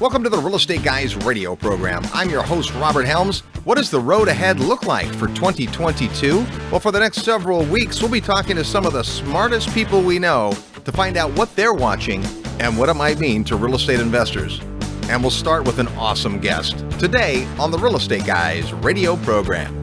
Welcome to the Real Estate Guys radio program. I'm your host, Robert Helms. What does the road ahead look like for 2022? Well, for the next several weeks, we'll be talking to some of the smartest people we know to find out what they're watching and what it might mean to real estate investors. And we'll start with an awesome guest today on the Real Estate Guys radio program.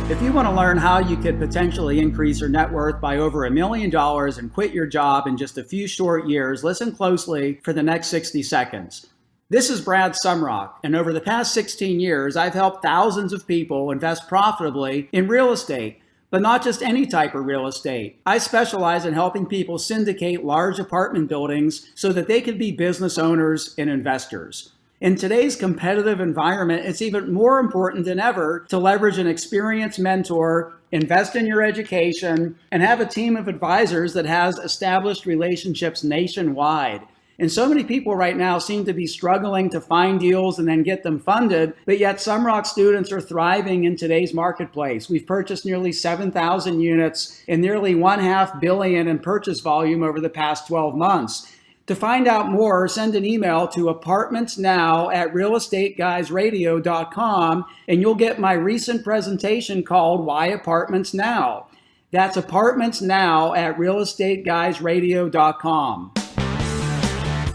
If you want to learn how you could potentially increase your net worth by over $1 million and quit your job in just a few short years, listen closely for the next 60 seconds. This is Brad Sumrock, and over the past 16 years, I've helped thousands of people invest profitably in real estate, but not just any type of real estate. I specialize in helping people syndicate large apartment buildings so that they can be business owners and investors. In today's competitive environment, it's even more important than ever to leverage an experienced mentor, invest in your education, and have a team of advisors that has established relationships nationwide. And so many people right now seem to be struggling to find deals and then get them funded, but yet Sumrock students are thriving in today's marketplace. We've purchased nearly 7,000 units and nearly $1.5 billion in purchase volume over the past 12 months. To find out more, send an email to apartmentsnow@realestateguysradio.com and you'll get my recent presentation called Why Apartments Now. That's apartmentsnow@realestateguysradio.com.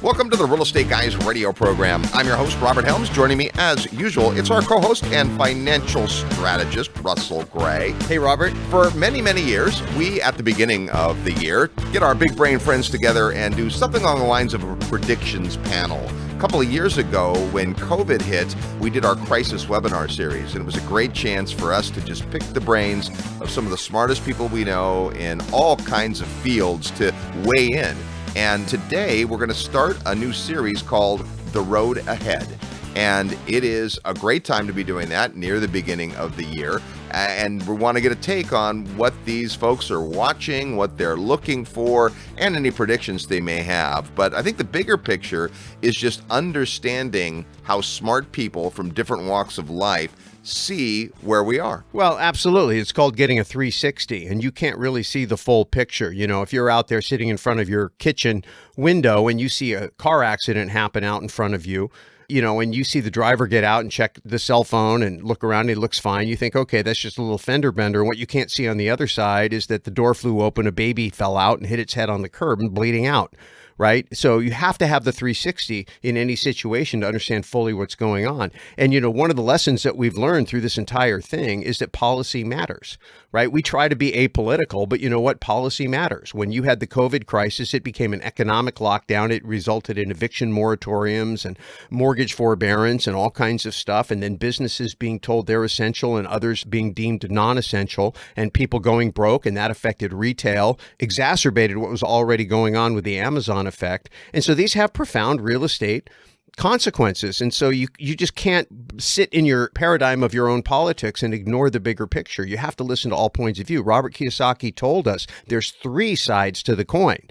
Welcome to the Real Estate Guys radio program. I'm your host, Robert Helms. Joining me, as usual, it's our co-host and financial strategist, Russell Gray. Hey, Robert. For many, many years, we, at the beginning of the year, get our big brain friends together and do something along the lines of a predictions panel. A couple of years ago, when COVID hit, we did our crisis webinar series, and it was a great chance for us to just pick the brains of some of the smartest people we know in all kinds of fields to weigh in. And today we're going to start a new series called The Road Ahead. And it is a great time to be doing that near the beginning of the year. And we want to get a take on what these folks are watching, what they're looking for, and any predictions they may have. But I think the bigger picture is just understanding how smart people from different walks of life see where we are. Well, absolutely. It's called getting a 360, and you can't really see the full picture. You know, if you're out there sitting in front of your kitchen window and you see a car accident happen out in front of you, you know, and you see the driver get out and check the cell phone and look around and it looks fine, you think, okay, that's just a little fender bender. And what you can't see on the other side is that the door flew open, a baby fell out and hit its head on the curb and bleeding out. Right? So you have to have the 360 in any situation to understand fully what's going on. And, you know, one of the lessons that we've learned through this entire thing is that policy matters, right? We try to be apolitical, but you know what? Policy matters. When you had the COVID crisis, it became an economic lockdown. It resulted in eviction moratoriums and mortgage forbearance and all kinds of stuff. And then businesses being told they're essential and others being deemed non-essential and people going broke. And that affected retail, exacerbated what was already going on with the Amazon effect. And so these have profound real estate consequences. And so you just can't sit in your paradigm of your own politics and ignore the bigger picture. You have to listen to all points of view. Robert Kiyosaki told us there's three sides to the coin.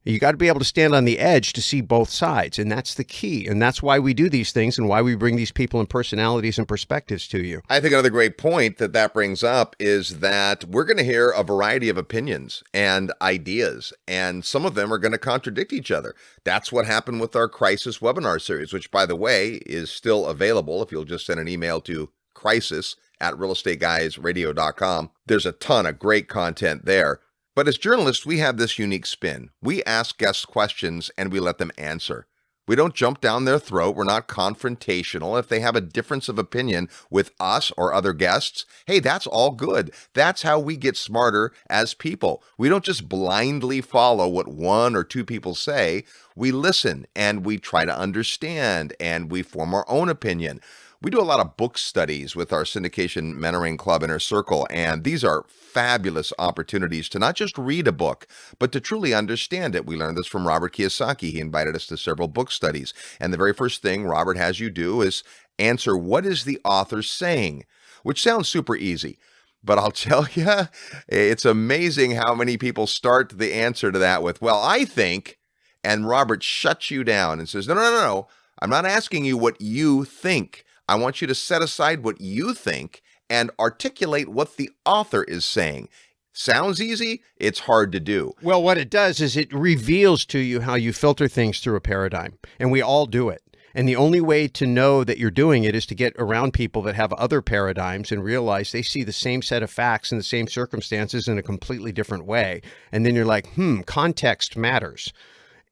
You got to be able to stand on the edge to see both sides. And that's the key. And that's why we do these things and why we bring these people and personalities and perspectives to you. I think another great point that brings up is that we're going to hear a variety of opinions and ideas, and some of them are going to contradict each other. That's what happened with our crisis webinar series, which, by the way, is still available if you'll just send an email to crisis@realestateguysradio.com. There's a ton of great content there. But as journalists, we have this unique spin. We ask guests questions and we let them answer. We don't jump down their throat. We're not confrontational. If they have a difference of opinion with us or other guests, hey, that's all good. That's how we get smarter as people. We don't just blindly follow what one or two people say. We listen and we try to understand and we form our own opinion. We do a lot of book studies with our syndication mentoring club Inner Circle, and these are fabulous opportunities to not just read a book, but to truly understand it. We learned this from Robert Kiyosaki. He invited us to several book studies, and the very first thing Robert has you do is answer, what is the author saying? Which sounds super easy. But I'll tell you, it's amazing how many people start the answer to that with, well, I think, and Robert shuts you down and says, no. I'm not asking you what you think. I want you to set aside what you think and articulate what the author is saying. Sounds easy, it's hard to do. Well, what it does is it reveals to you how you filter things through a paradigm, and we all do it. And the only way to know that you're doing it is to get around people that have other paradigms and realize they see the same set of facts and the same circumstances in a completely different way. And then you're like, context matters.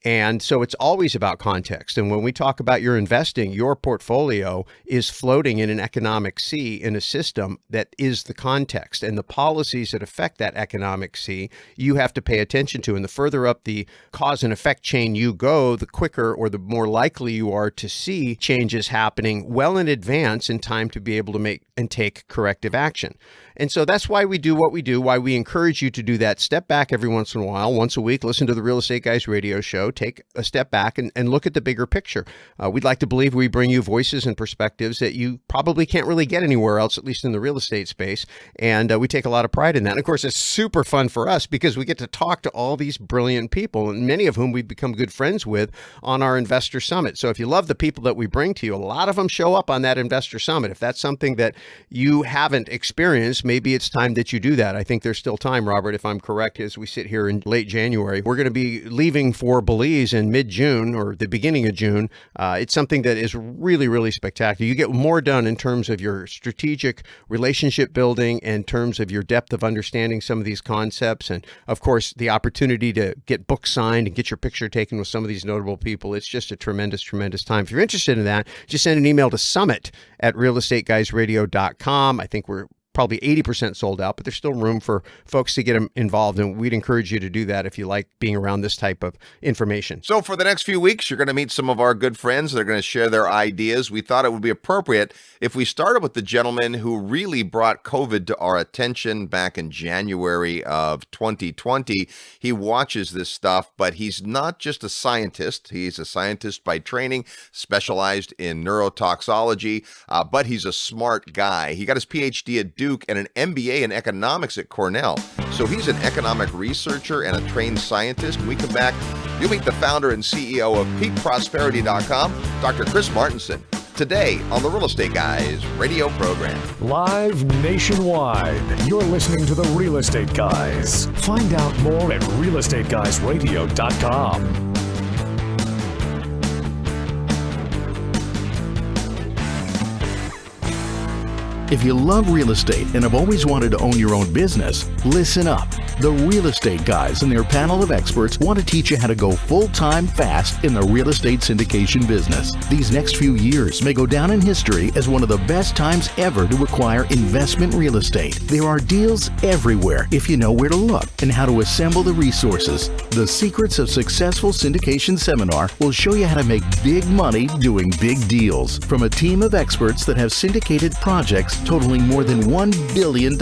And so it's always about context. And when we talk about your investing, your portfolio is floating in an economic sea in a system that is the context. And the policies that affect that economic sea, you have to pay attention to. And the further up the cause and effect chain you go, the quicker or the more likely you are to see changes happening well in advance in time to be able to make and take corrective action. And so that's why we do what we do, why we encourage you to do that. Step back every once in a while, once a week, listen to the Real Estate Guys radio show, take a step back and look at the bigger picture. We'd like to believe we bring you voices and perspectives that you probably can't really get anywhere else, at least in the real estate space. And we take a lot of pride in that. And of course, it's super fun for us because we get to talk to all these brilliant people, and many of whom we've become good friends with on our Investor Summit. So if you love the people that we bring to you, a lot of them show up on that Investor Summit. If that's something that you haven't experienced, maybe it's time that you do that. I think there's still time, Robert, if I'm correct, as we sit here in late January. We're going to be leaving for Belize in mid-June or the beginning of June. It's something that is really, really spectacular. You get more done in terms of your strategic relationship building, in terms of your depth of understanding some of these concepts, and of course, the opportunity to get books signed and get your picture taken with some of these notable people. It's just a tremendous, tremendous time. If you're interested in that, just send an email to summit@realestateguysradio.com. I think we're probably 80% sold out, but there's still room for folks to get them involved. And we'd encourage you to do that if you like being around this type of information. So for the next few weeks, you're going to meet some of our good friends that are going to share their ideas. We thought it would be appropriate if we started with the gentleman who really brought COVID to our attention back in January of 2020. He watches this stuff, but he's not just a scientist. He's a scientist by training, specialized in neurotoxicology, but he's a smart guy. He got his Ph.D. at Duke and an MBA in economics at Cornell. So he's an economic researcher and a trained scientist. When we come back, you'll meet the founder and CEO of peakprosperity.com, Dr. Chris Martenson, today on the Real Estate Guys radio program. Live nationwide, you're listening to the Real Estate Guys. Find out more at realestateguysradio.com. If you love real estate and have always wanted to own your own business, listen up. The Real Estate Guys and their panel of experts want to teach you how to go full-time fast in the real estate syndication business. These next few years may go down in history as one of the best times ever to acquire investment real estate. There are deals everywhere if you know where to look and how to assemble the resources. The Secrets of Successful Syndication seminar will show you how to make big money doing big deals from a team of experts that have syndicated projects totaling more than $1 billion.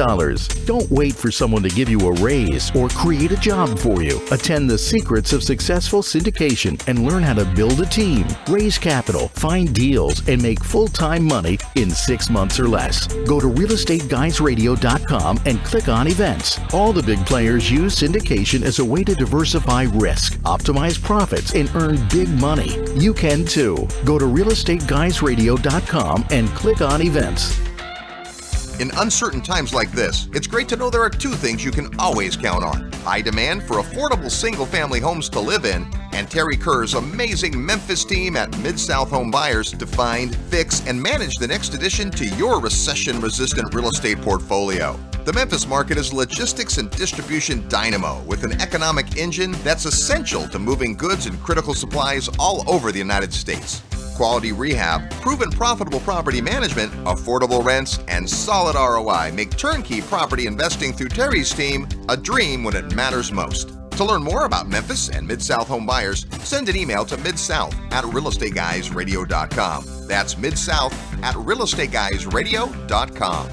Don't wait for someone to give you a raise or create a job for you. Attend the Secrets of Successful Syndication and learn how to build a team, raise capital, find deals, and make full-time money in 6 months or less. Go to realestateguysradio.com and click on events. All the big players use syndication as a way to diversify risk, optimize profits, and earn big money. You can too. Go to realestateguysradio.com and click on events. In uncertain times like this, it's great to know there are two things you can always count on: high demand for affordable single-family homes to live in, and Terry Kerr's amazing Memphis team at Mid-South Home Buyers to find, fix, and manage the next addition to your recession-resistant real estate portfolio. The Memphis market is logistics and distribution dynamo with an economic engine that's essential to moving goods and critical supplies all over the United States. Quality rehab, proven profitable property management, affordable rents, and solid ROI make turnkey property investing through Terry's team a dream when it matters most. To learn more about Memphis and Mid-South Home Buyers, send an email to midsouth@realestateguysradio.com. That's midsouth@realestateguysradio.com.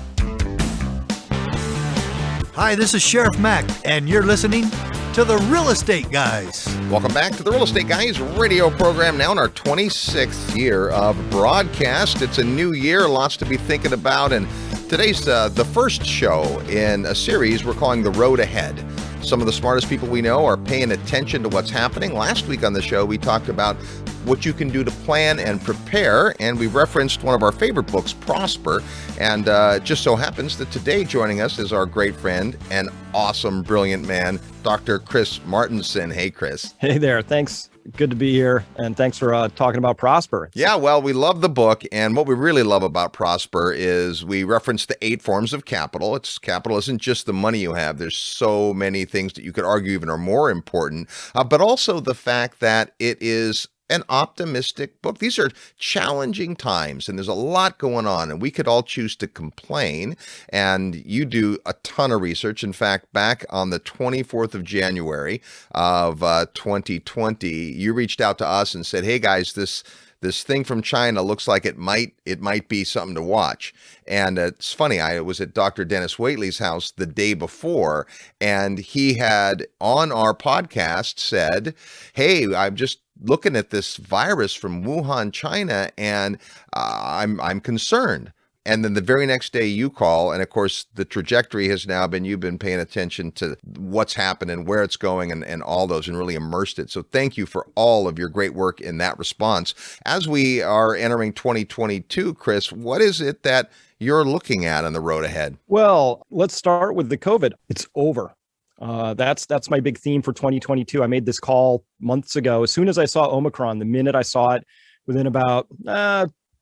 Hi, this is Sheriff Mack, and you're listening to the Real Estate Guys. Welcome back to the Real Estate Guys radio program, now in our 26th year of broadcast. It's a new year, lots to be thinking about, and today's the first show in a series we're calling The Road Ahead. Some of the smartest people we know are paying attention to what's happening. Last week on the show, we talked about what you can do to plan and prepare. And we referenced one of our favorite books, Prosper. And just so happens that today joining us is our great friend and awesome, brilliant man, Dr. Chris Martenson. Hey, Chris. Hey there. Thanks. Good to be here. And thanks for talking about Prosper. Yeah, well, we love the book. And what we really love about Prosper is we reference the 8 forms of capital. Capital isn't just the money you have. There's so many things that you could argue even are more important, but also the fact that it is an optimistic book. These are challenging times and there's a lot going on and we could all choose to complain. And you do a ton of research. In fact, back on the 24th of January of 2020, you reached out to us and said, hey guys, this thing from China looks like it might be something to watch. And it's funny, I was at Dr. Dennis Waitley's house the day before, and he had on our podcast said, hey, I'm just looking at this virus from Wuhan, China, and I'm concerned. And then the very next day you call, and of course the trajectory has now been, you've been paying attention to what's happened and where it's going and all those and really immersed it. So thank you for all of your great work in that response. As we are entering 2022, Chris, what is it that you're looking at on the road ahead? Well, let's start with the COVID. It's over. That's my big theme for 2022. I made this call months ago. As soon as I saw Omicron, the minute I saw it, within about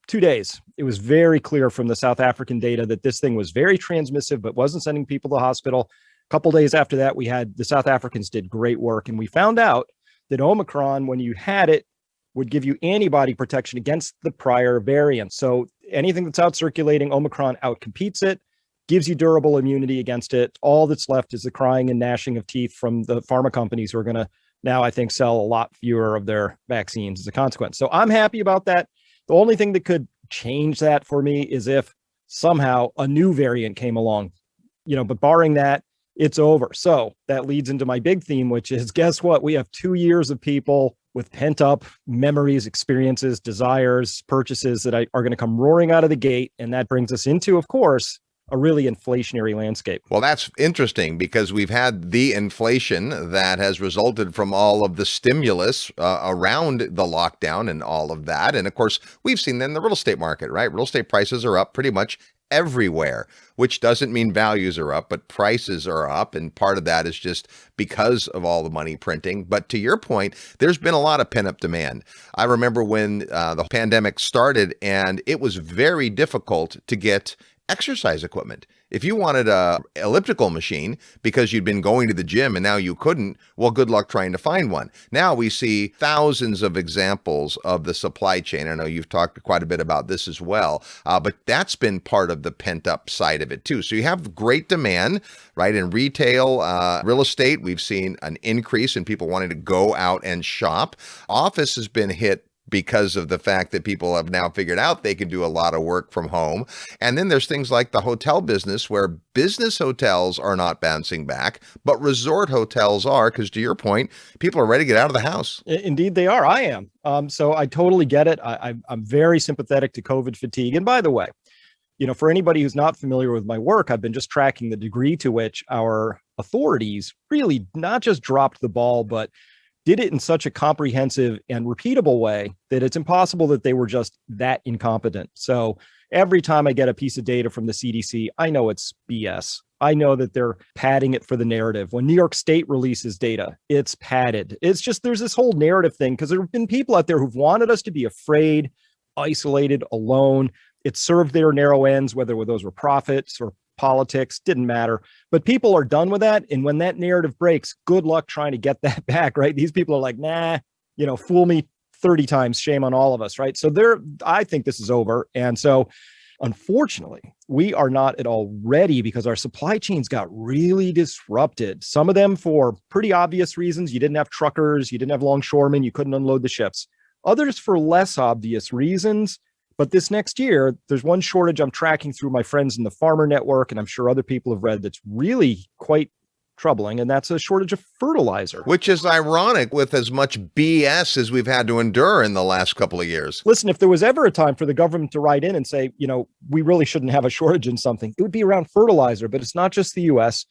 2 days, it was very clear from the South African data that this thing was very transmissive, but wasn't sending people to the hospital. A couple days after that, the South Africans did great work. And we found out that Omicron, when you had it, would give you antibody protection against the prior variant. So anything that's out circulating, Omicron outcompetes it, gives you durable immunity against it. All that's left is the crying and gnashing of teeth from the pharma companies who are going to now, I think, sell a lot fewer of their vaccines as a consequence. So I'm happy about that. The only thing that could change that for me is if somehow a new variant came along, but barring that, it's over. So that leads into my big theme, which is, guess what? We have 2 years of people with pent up memories, experiences, desires, purchases that are going to come roaring out of the gate. And that brings us into, of course, a really inflationary landscape. Well, that's interesting because we've had the inflation that has resulted from all of the stimulus around the lockdown and all of that. And of course, we've seen that in the real estate market, right? Real estate prices are up pretty much everywhere, which doesn't mean values are up, but prices are up. And part of that is just because of all the money printing. But to your point, there's been a lot of pent-up demand. I remember when the pandemic started and it was very difficult to get exercise equipment. If you wanted a elliptical machine because you'd been going to the gym and now you couldn't, well, good luck trying to find one. Now we see thousands of examples of the supply chain. I know you've talked quite a bit about this as well, but that's been part of the pent up side of it too. So you have great demand, right? In retail, real estate, we've seen an increase in people wanting to go out and shop. Office has been hit because of the fact that people have now figured out they can do a lot of work from home. And then there's things like the hotel business where business hotels are not bouncing back, but resort hotels are, because to your point, people are ready to get out of the house. Indeed, they are. I am. So I totally get it. I'm very sympathetic to COVID fatigue. And by the way, for anybody who's not familiar with my work, I've been just tracking the degree to which our authorities really not just dropped the ball, but did it in such a comprehensive and repeatable way that it's impossible that they were just that incompetent. So every time I get a piece of data from the CDC, I know it's BS. I know that they're padding it for the narrative. When New York State releases data, it's padded. It's just, there's this whole narrative thing because there have been people out there who've wanted us to be afraid, isolated, alone. It served their narrow ends, whether those were profits or politics, didn't matter. But people are done with that. And when that narrative breaks, good luck trying to get that back, right? These people are like, nah, fool me 30 times, shame on all of us, right? So I think this is over. And so unfortunately, we are not at all ready because our supply chains got really disrupted. Some of them for pretty obvious reasons. You didn't have truckers, you didn't have longshoremen, you couldn't unload the ships. Others for less obvious reasons. But this next year, there's one shortage I'm tracking through my friends in the farmer network, and I'm sure other people have read that's really quite troubling, and that's a shortage of fertilizer. Which is ironic with as much BS as we've had to endure in the last couple of years. Listen, if there was ever a time for the government to write in and say, we really shouldn't have a shortage in something, it would be around fertilizer, but it's not just the U.S.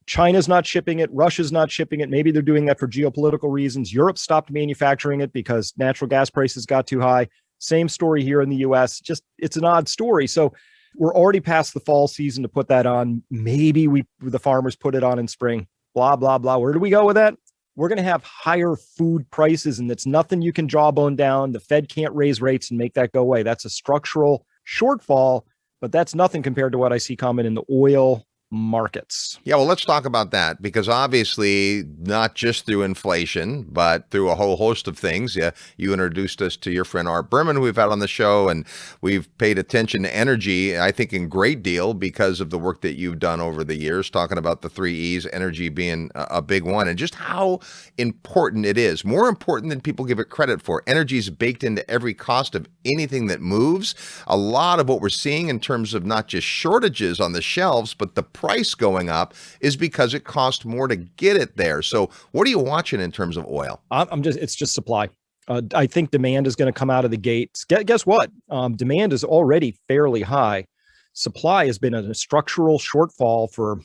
China's not shipping it. Russia's not shipping it. Maybe they're doing that for geopolitical reasons. Europe stopped manufacturing it because natural gas prices got too high. Same story here in the US. Just, it's an odd story. So we're already past the fall season to put that on. Maybe the farmers put it on in spring, blah, blah, blah. Where do we go with that? We're going to have higher food prices, and it's nothing you can jawbone down. The Fed can't raise rates and make that go away. That's a structural shortfall, but that's nothing compared to what I see coming in the oil markets. Yeah, well, let's talk about that, because obviously not just through inflation, but through a whole host of things. Yeah, you introduced us to your friend Art Berman, who we've had on the show, and we've paid attention to energy, I think, in great deal because of the work that you've done over the years, talking about the 3 E's, energy being a big one, and just how important it is. More important than people give it credit for. Energy is baked into every cost of anything that moves. A lot of what we're seeing in terms of not just shortages on the shelves, but the price going up is because it costs more to get it there. So what are you watching in terms of oil? It's just supply. I think demand is going to come out of the gates. Guess what? Demand is already fairly high. Supply has been a structural shortfall for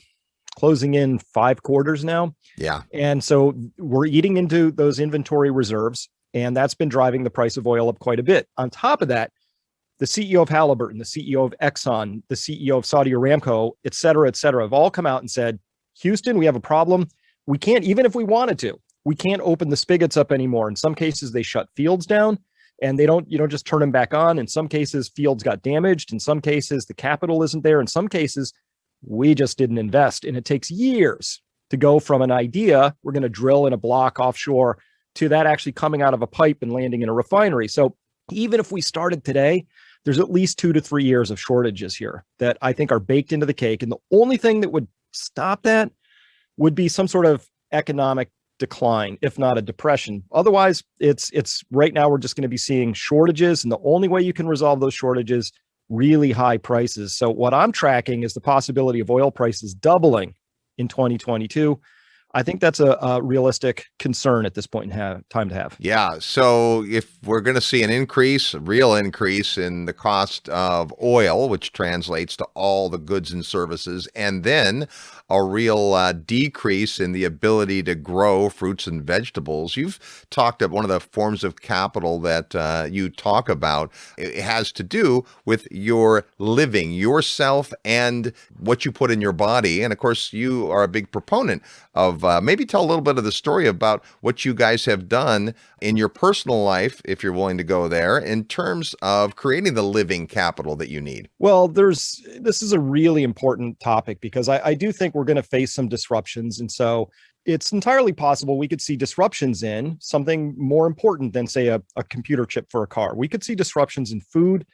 closing in 5 quarters now. Yeah. And so we're eating into those inventory reserves, and that's been driving the price of oil up quite a bit. On top of that, the CEO of Halliburton, the CEO of Exxon, the CEO of Saudi Aramco, et cetera, have all come out and said, Houston, we have a problem. We can't, even if we wanted to, we can't open the spigots up anymore. In some cases, they shut fields down, and they don't, just turn them back on. In some cases, fields got damaged. In some cases, the capital isn't there. In some cases, we just didn't invest. And it takes years to go from an idea, we're going to drill in a block offshore, to that actually coming out of a pipe and landing in a refinery. So even if we started today, there's at least 2 to 3 years of shortages here that I think are baked into the cake. And the only thing that would stop that would be some sort of economic decline, if not a depression. Otherwise, it's right now we're just going to be seeing shortages. And the only way you can resolve those shortages, really high prices. So what I'm tracking is the possibility of oil prices doubling in 2022. I think that's a realistic concern at this point in time to have. Yeah. So if we're going to see an increase, a real increase in the cost of oil, which translates to all the goods and services, and then a real decrease in the ability to grow fruits and vegetables. You've talked about one of the forms of capital that you talk about. It has to do with your living, yourself, and what you put in your body. And of course, you are a big proponent of maybe tell a little bit of the story about what you guys have done in your personal life, if you're willing to go there, in terms of creating the living capital that you need. Well, this is a really important topic because I do think we're going to face some disruptions. And so it's entirely possible we could see disruptions in something more important than, say, a computer chip for a car. We could see disruptions in food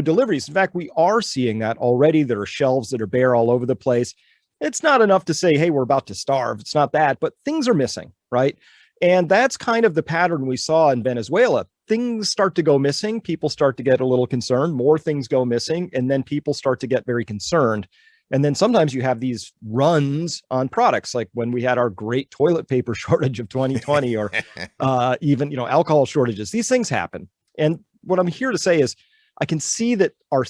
deliveries. In fact, we are seeing that already. There are shelves that are bare all over the place. It's not enough to say, hey, we're about to starve. It's not that, but things are missing, right? And that's kind of the pattern we saw in Venezuela. Things start to go missing. People start to get a little concerned. More things go missing. And then people start to get very concerned. And then sometimes you have these runs on products, like when we had our great toilet paper shortage of 2020, or even, alcohol shortages. These things happen. And what I'm here to say is I can see that our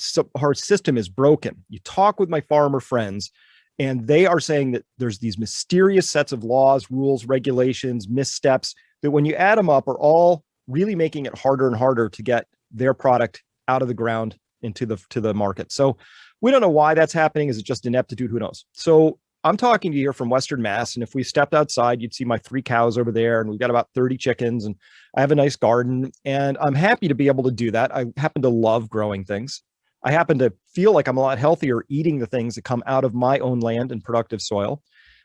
system is broken. You talk with my farmer friends, and they are saying that there's these mysterious sets of laws, rules, regulations, missteps that when you add them up are all really making it harder and harder to get their product out of the ground into the market. So we don't know why that's happening. Is it just ineptitude? Who knows? So I'm talking to you here from Western Mass. And if we stepped outside, you'd see my 3 cows over there, and we've got about 30 chickens, and I have a nice garden, and I'm happy to be able to do that. I happen to love growing things. I happen to feel like I'm a lot healthier eating the things that come out of my own land and productive soil.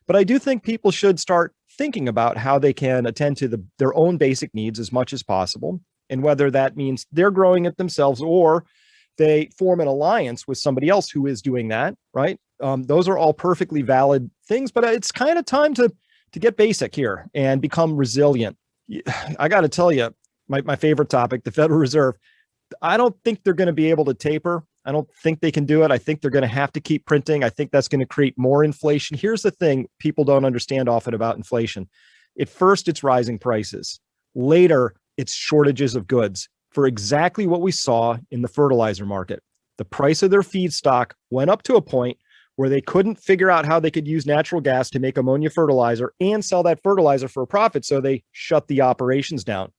But I do think people should start thinking about how they can attend to their own basic needs as much as possible. And whether that means they're growing it themselves or they form an alliance with somebody else who is doing that, right? Those are all perfectly valid things, but it's kind of time to get basic here and become resilient. I got to tell you, my favorite topic, the Federal Reserve, I don't think they're going to be able to taper. I don't think they can do it. I think they're going to have to keep printing. I think that's going to create more inflation. Here's the thing people don't understand often about inflation. At first, it's rising prices. Later, it's shortages of goods for exactly what we saw in the fertilizer market. The price of their feedstock went up to a point where they couldn't figure out how they could use natural gas to make ammonia fertilizer and sell that fertilizer for a profit. So they shut the operations down.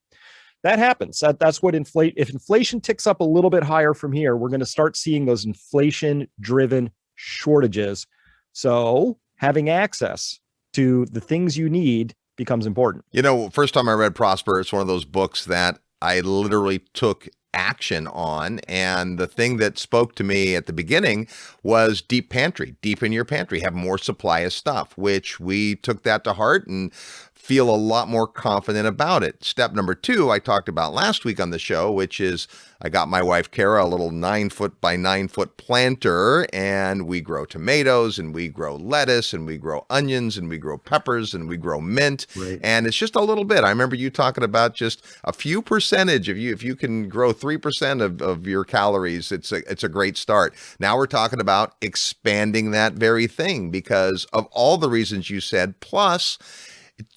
That happens. That's what if inflation ticks up a little bit higher from here, we're going to start seeing those inflation-driven shortages. So having access to the things you need becomes important. You know, first time I read Prosper, it's one of those books that I literally took action on. And the thing that spoke to me at the beginning was deep pantry, deep in your pantry, have more supply of stuff, which we took that to heart and feel a lot more confident about it. Step number 2, I talked about last week on the show, which is I got my wife, Kara, a little 9-foot by 9-foot planter, and we grow tomatoes and we grow lettuce and we grow onions and we grow peppers and we grow mint. Right. And it's just a little bit. I remember you talking about just a few percentage. If you can grow 3% of your calories, it's a great start. Now we're talking about expanding that very thing because of all the reasons you said, plus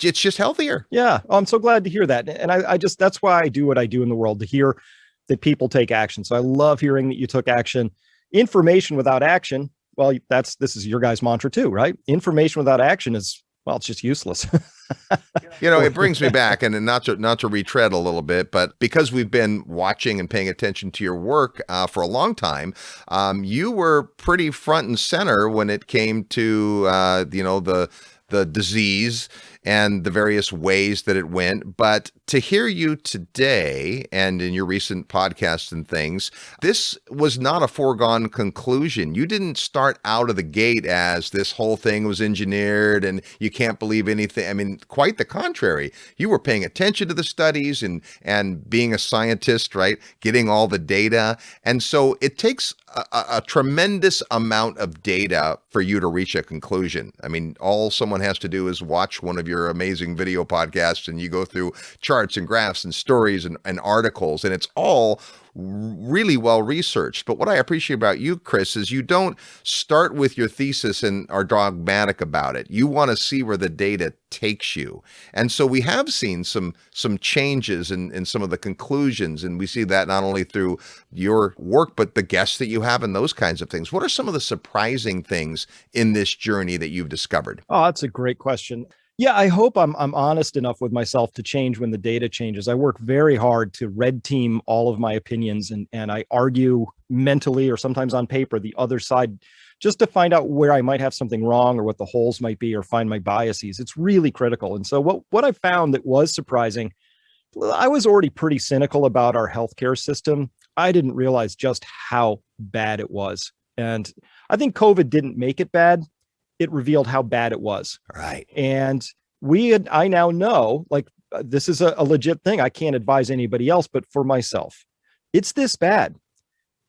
it's just healthier. Yeah. I'm so glad to hear that. And I just, that's why I do what I do in the world, to hear that people take action. So I love hearing that you took action. Information without action. Well, this is your guys' mantra too, right? Information without action is, well, it's just useless. You know, it brings me back, and not to retread a little bit, but because we've been watching and paying attention to your work for a long time, you were pretty front and center when it came to the disease and the various ways that it went. But to hear you today and in your recent podcasts and things, this was not a foregone conclusion. You didn't start out of the gate as this whole thing was engineered and you can't believe anything. I mean, quite the contrary. You were paying attention to the studies and being a scientist, right? Getting all the data. And so it takes a tremendous amount of data for you to reach a conclusion. I mean, all someone has to do is watch one of your amazing video podcasts and you go through charts and graphs and stories and articles, and it's all really well researched. But what I appreciate about you, Chris, is you don't start with your thesis and are dogmatic about it. You want to see where the data takes you. And so we have seen some changes in some of the conclusions, and we see that not only through your work, but the guests that you have and those kinds of things. What are some of the surprising things in this journey that you've discovered? Oh, that's a great question. Yeah, I hope I'm honest enough with myself to change when the data changes. I work very hard to red team all of my opinions, and I argue mentally or sometimes on paper the other side just to find out where I might have something wrong or what the holes might be or find my biases. It's really critical. And so what I found that was surprising, I was already pretty cynical about our healthcare system. I didn't realize just how bad it was. And I think COVID didn't make it bad. It revealed how bad it was. Right. And I now know, like, this is a legit thing. I can't advise anybody else, but for myself, it's this bad.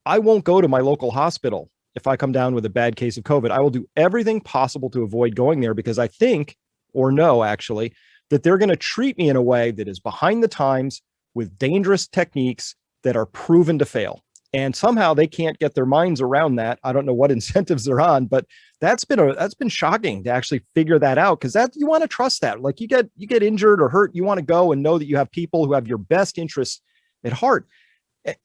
I won't go to my local hospital if I come down with a bad case of COVID. I will do everything possible to avoid going there because I think, or know actually, that they're going to treat me in a way that is behind the times with dangerous techniques that are proven to fail. And somehow they can't get their minds around that. I don't know what incentives they're on, but that's been shocking to actually figure that out, because that you want to trust that. Like you get injured or hurt, you want to go and know that you have people who have your best interests at heart,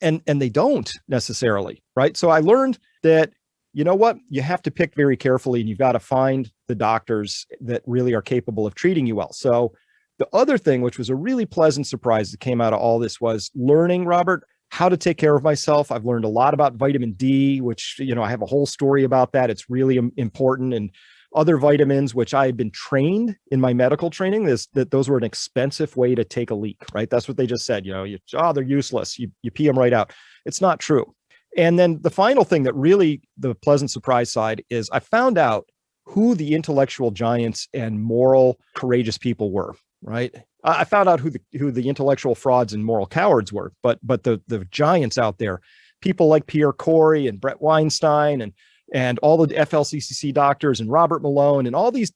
and they don't necessarily, right? So I learned that, you know what, you have to pick very carefully, and you've got to find the doctors that really are capable of treating you well. So the other thing, which was a really pleasant surprise that came out of all this, was learning, Robert, how to take care of myself. I've learned a lot about vitamin D, which, I have a whole story about that. It's really important. And other vitamins, which I had been trained in my medical training, that those were an expensive way to take a leak, right? That's what they just said, they're useless. You pee them right out. It's not true. And then the final thing that really the pleasant surprise side is I found out who the intellectual giants and moral courageous people were, right? I found out who the intellectual frauds and moral cowards were, but the giants out there, people like Pierre Corey and Brett Weinstein and all the FLCCC doctors and Robert Malone and all these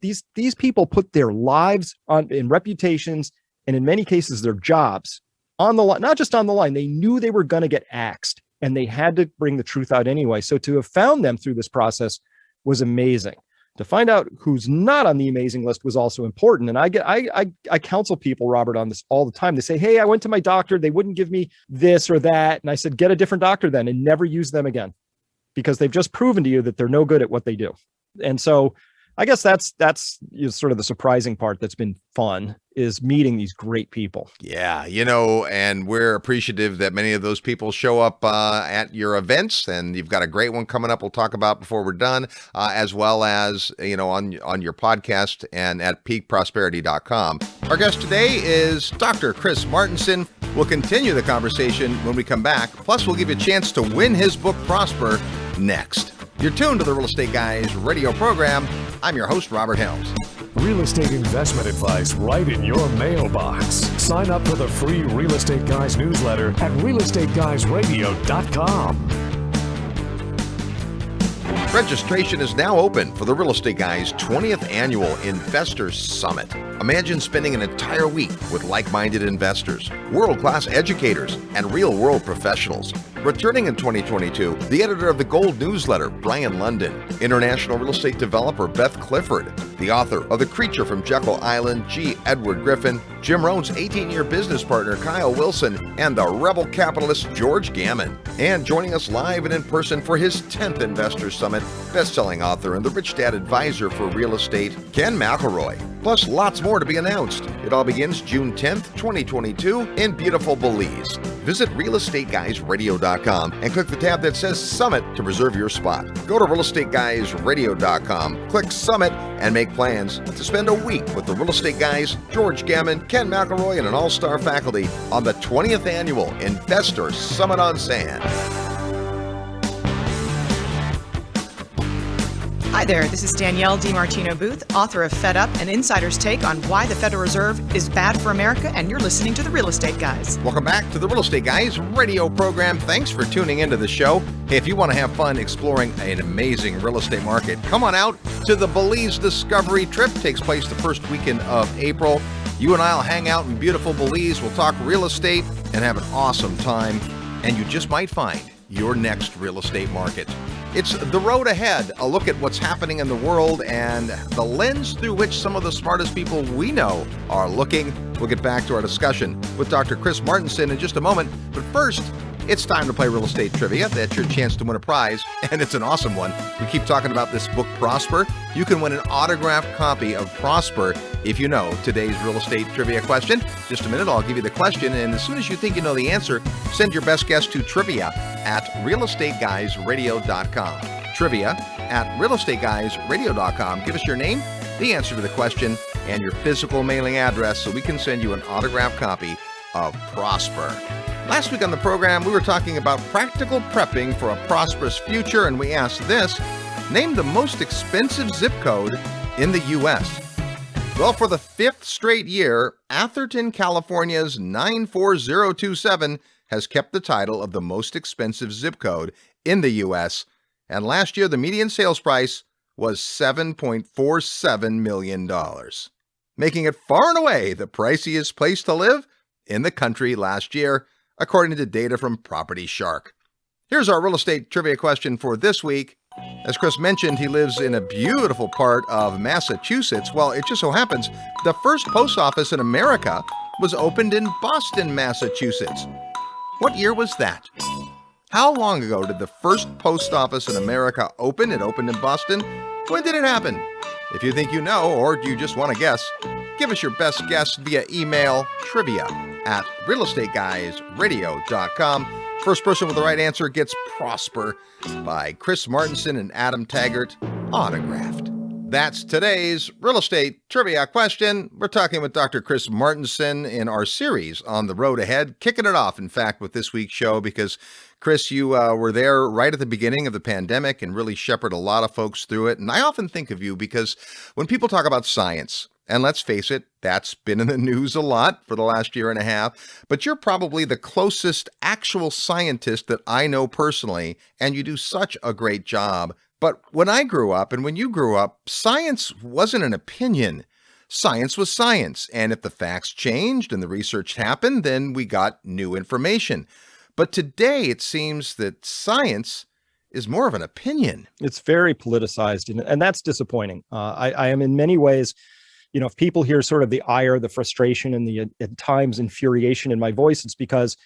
people put their lives and reputations, and in many cases their jobs, on the line. Not just on the line, they knew they were going to get axed, and they had to bring the truth out anyway. So to have found them through this process was amazing. To find out who's not on the amazing list was also important. And I counsel people, Robert, on this all the time. They say, hey, I went to my doctor. They wouldn't give me this or that. And I said, get a different doctor then and never use them again, because they've just proven to you that they're no good at what they do. And so I guess that's sort of the surprising part that's been fun, is meeting these great people. Yeah, and we're appreciative that many of those people show up at your events, and you've got a great one coming up we'll talk about before we're done, as well as, on your podcast and at peakprosperity.com. Our guest today is Dr. Chris Martenson. We'll continue the conversation when we come back. Plus, we'll give you a chance to win his book, Prosper, next. You're tuned to the Real Estate Guys radio program. I'm your host, Robert Helms. Real estate investment advice right in your mailbox. Sign up for the free Real Estate Guys newsletter at realestateguysradio.com. Registration is now open for the Real Estate Guys 20th Annual Investors Summit. Imagine spending an entire week with like-minded investors, world-class educators, and real-world professionals. Returning in 2022, the editor of the Gold newsletter, Brian London, international real estate developer Beth Clifford, the author of The Creature from Jekyll Island, G. Edward Griffin, Jim Rohn's 18-year business partner, Kyle Wilson, and the rebel capitalist, George Gammon. And joining us live and in person for his 10th Investors Summit, best-selling author and the Rich Dad advisor for real estate, Ken McElroy. Plus, lots more to be announced. It all begins June 10th, 2022 in beautiful Belize. Visit realestateguysradio.com and click the tab that says Summit to reserve your spot. Go to realestateguysradio.com, click Summit, and make plans to spend a week with the Real Estate Guys, George Gammon, Ken McElroy, and an all-star faculty on the 20th Annual Investor Summit on Sand. Hi there, this is Danielle DiMartino Booth, author of Fed Up, an insider's take on why the Federal Reserve is bad for America, and you're listening to The Real Estate Guys. Welcome back to the Real Estate Guys radio program. Thanks for tuning into the show. Hey, if you want to have fun exploring an amazing real estate market, come on out to the Belize Discovery Trip. Takes place the first weekend of April. You and I will hang out in beautiful Belize. We'll talk real estate and have an awesome time. And you just might find your next real estate market. It's the road ahead, a look at what's happening in the world and the lens through which some of the smartest people we know are looking. We'll get back to our discussion with Dr. Chris Martenson in just a moment. But first, it's time to play real estate trivia. That's your chance to win a prize, and it's an awesome one. We keep talking about this book, Prosper. You can win an autographed copy of Prosper if you know today's real estate trivia question. Just a minute, I'll give you the question, and as soon as you think you know the answer, send your best guess to trivia@realestateguysradio.com. Trivia@realestateguysradio.com. Give us your name, the answer to the question, and your physical mailing address so we can send you an autographed copy of Prosper. Last week on the program, we were talking about practical prepping for a prosperous future, and we asked this: name the most expensive zip code in the U.S. Well, for the 5th straight year, Atherton, California's 94027 has kept the title of the most expensive zip code in the U.S., and last year the median sales price was $7.47 million, making it far and away the priciest place to live in the country last year, according to data from Property Shark. Here's our real estate trivia question for this week. As Chris mentioned, he lives in a beautiful part of Massachusetts. Well, it just so happens the first post office in America was opened in Boston, Massachusetts. What year was that? How long ago did the first post office in America open? It opened in Boston. When did it happen? If you think you know, or you just want to guess, give us your best guess via email, trivia@realestateguysradio.com. First person with the right answer gets Prosper by Chris Martenson and Adam Taggart, autographed. That's today's real estate trivia question. We're talking with Dr. Chris Martenson in our series on the road ahead, kicking it off, in fact, with this week's show because, Chris, you were there right at the beginning of the pandemic and really shepherded a lot of folks through it. And I often think of you because when people talk about science, and let's face it, that's been in the news a lot for the last year and a half, but you're probably the closest actual scientist that I know personally, and you do such a great job. But when I grew up and when you grew up, science wasn't an opinion. Science was science. And if the facts changed and the research happened, then we got new information. But today it seems that science is more of an opinion. It's very politicized, and that's disappointing. I am in many ways, if people hear sort of the ire, the frustration, and the at times infuriation in my voice, it's because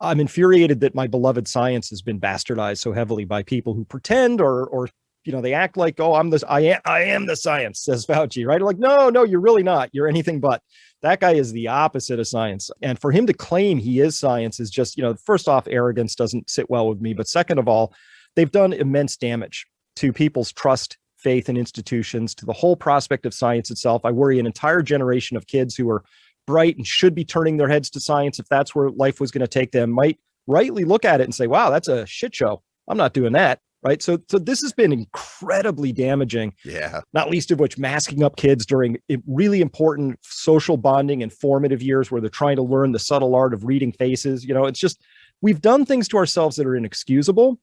I'm infuriated that my beloved science has been bastardized so heavily by people who pretend or they act like, oh, I am the science, says Fauci, right? Like, no, you're really not. You're anything but. That guy is the opposite of science. And for him to claim he is science is just, first off, arrogance doesn't sit well with me. But second of all, they've done immense damage to people's trust, faith in institutions, to the whole prospect of science itself. I worry an entire generation of kids who are bright and should be turning their heads to science, if that's where life was going to take them, might rightly look at it and say, wow, that's a shit show. I'm not doing that. Right. So this has been incredibly damaging. Yeah. Not least of which masking up kids during really important social bonding and formative years where they're trying to learn the subtle art of reading faces. It's just, we've done things to ourselves that are inexcusable.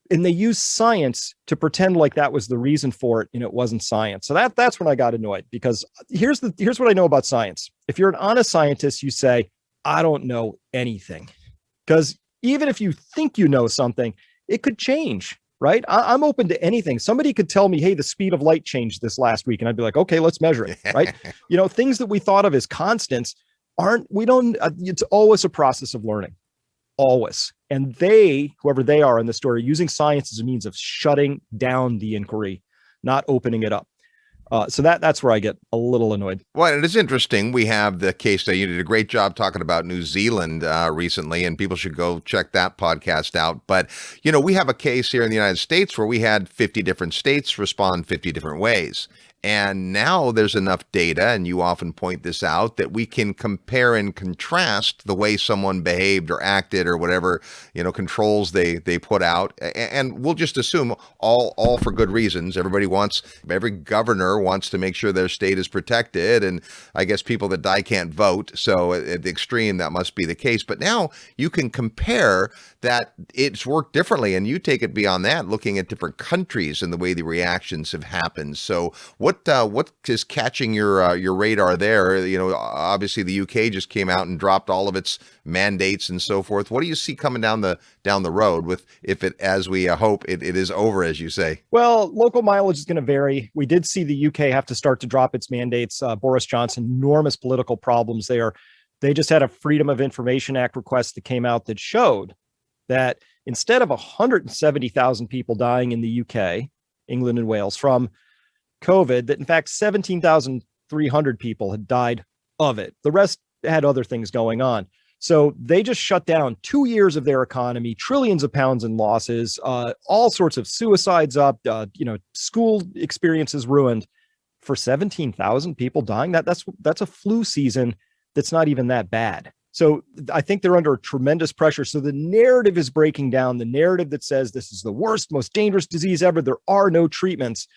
And they use science to pretend like that was the reason for it, and it wasn't science. So that's when I got annoyed, because here's what I know about science. If you're an honest scientist, you say, I don't know anything. Because even if you think you know something, it could change, right? I'm open to anything. Somebody could tell me, hey, the speed of light changed this last week. And I'd be like, okay, let's measure it, right? Things that we thought of as constants it's always a process of learning. Always. And whoever they are in the story, using science as a means of shutting down the inquiry, not opening it up. So that's where I get a little annoyed. Well, it is interesting. We have the case study. You did a great job talking about New Zealand recently, and people should go check that podcast out. But, we have a case here in the United States where we had 50 different states respond 50 different ways. And now there's enough data, and you often point this out, that we can compare and contrast the way someone behaved or acted or whatever, controls they put out. And we'll just assume all for good reasons. Every governor wants to make sure their state is protected. And I guess people that die can't vote. So at the extreme, that must be the case. But now you can compare that it's worked differently. And you take it beyond that, looking at different countries and the way the reactions have happened. So what is catching your radar there? Obviously the UK just came out and dropped all of its mandates and so forth. What do you see coming down the road with, if it, as we hope it is over, as you say? Well, local mileage is going to vary. We did see the UK have to start to drop its mandates. Boris Johnson, enormous political problems there. They just had a Freedom of Information Act request that came out that showed that instead of 170,000 people dying in the UK, England and Wales from COVID, that in fact 17,300 people had died of it. The rest had other things going on. So they just shut down 2 years of their economy, trillions of pounds in losses, all sorts of suicides up, school experiences ruined for 17,000 people dying. That's a flu season that's not even that bad. So I think they're under tremendous pressure. So the narrative is breaking down, the narrative that says this is the worst, most dangerous disease ever. There are no treatments.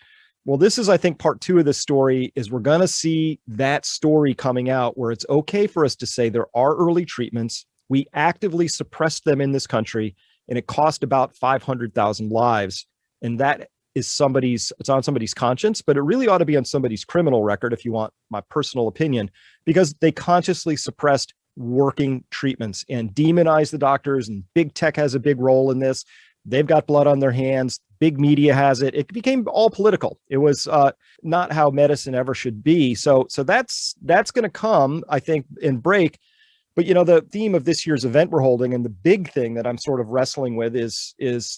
Well, this is, I think, part two of this story is we're going to see that story coming out where it's okay for us to say there are early treatments. We actively suppressed them in this country, and it cost about 500,000 lives. And that is it's on somebody's conscience, but it really ought to be on somebody's criminal record, if you want my personal opinion, because they consciously suppressed working treatments and demonized the doctors, and big tech has a big role in this. They've got blood on their hands. Big media has it. It became all political. It was not how medicine ever should be. So that's going to come, I think, in break. But, the theme of this year's event we're holding, and the big thing that I'm sort of wrestling with is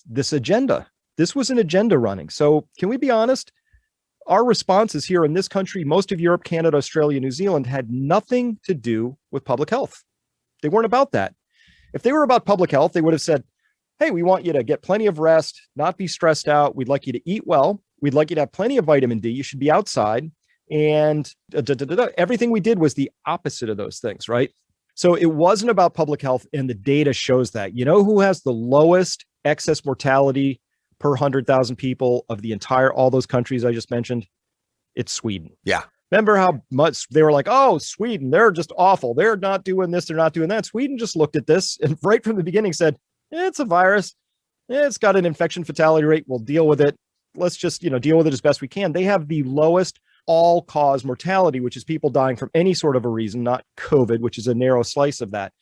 this agenda. This was an agenda running. So can we be honest? Our responses here in this country, most of Europe, Canada, Australia, New Zealand, had nothing to do with public health. They weren't about that. If they were about public health, they would have said, hey, we want you to get plenty of rest, not be stressed out. We'd like you to eat well. We'd like you to have plenty of vitamin D. You should be outside. And everything we did was the opposite of those things, right? So it wasn't about public health, and the data shows that. You know who has the lowest excess mortality per 100,000 people of all those countries I just mentioned? It's Sweden. Yeah. Remember how much they were like, oh, Sweden, they're just awful. They're not doing this. They're not doing that. Sweden just looked at this and right from the beginning said, it's a virus. It's got an infection fatality rate. We'll deal with it. Let's just, deal with it as best we can. They have the lowest all-cause mortality, which is people dying from any sort of a reason, not COVID, which is a narrow slice of that.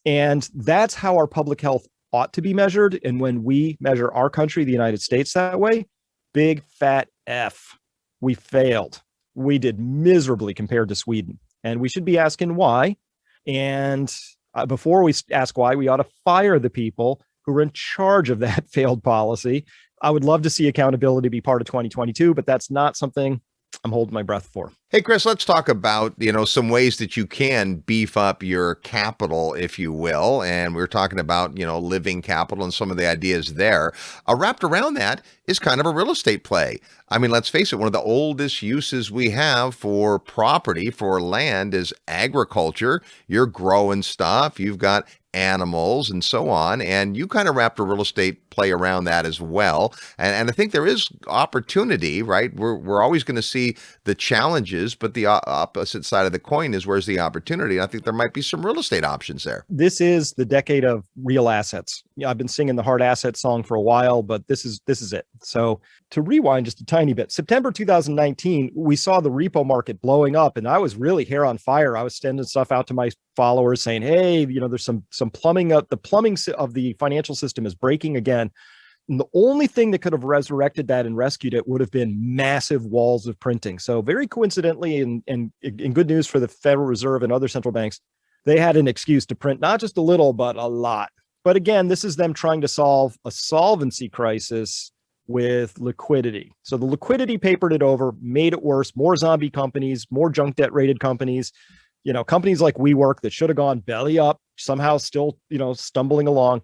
And that's how our public health ought to be measured. And when we measure our country, the United States, that way, big fat F, we failed. We did miserably compared to Sweden. And we should be asking why. And before we ask why, we ought to fire the people who were in charge of that failed policy. I would love to see accountability be part of 2022, but that's not something I'm holding my breath for. Hey, Chris, let's talk about, some ways that you can beef up your capital, if you will. And we're talking about, living capital and some of the ideas there. Wrapped around that is kind of a real estate play. I mean, let's face it, one of the oldest uses we have for property, for land, is agriculture. You're growing stuff, you've got animals and so on, and you kind of wrapped a real estate play around that as well. And I think there is opportunity, right? We're always going to see the challenges, but the opposite side of the coin is where's the opportunity. And I think there might be some real estate options there. This is the decade of real assets. I've been singing the hard asset song for a while, but this is it. So to rewind just a tiny bit, September 2019, we saw the repo market blowing up, and I was really hair on fire. I was sending stuff out to my followers saying, hey, there's some plumbing up. The plumbing of the financial system is breaking again. And the only thing that could have resurrected that and rescued it would have been massive walls of printing. So very coincidentally, and in good news for the Federal Reserve and other central banks, they had an excuse to print not just a little, but a lot. But again, this is them trying to solve a solvency crisis with liquidity. So the liquidity papered it over, made it worse, more zombie companies, more junk debt rated companies, companies like WeWork that should have gone belly up, somehow still, stumbling along.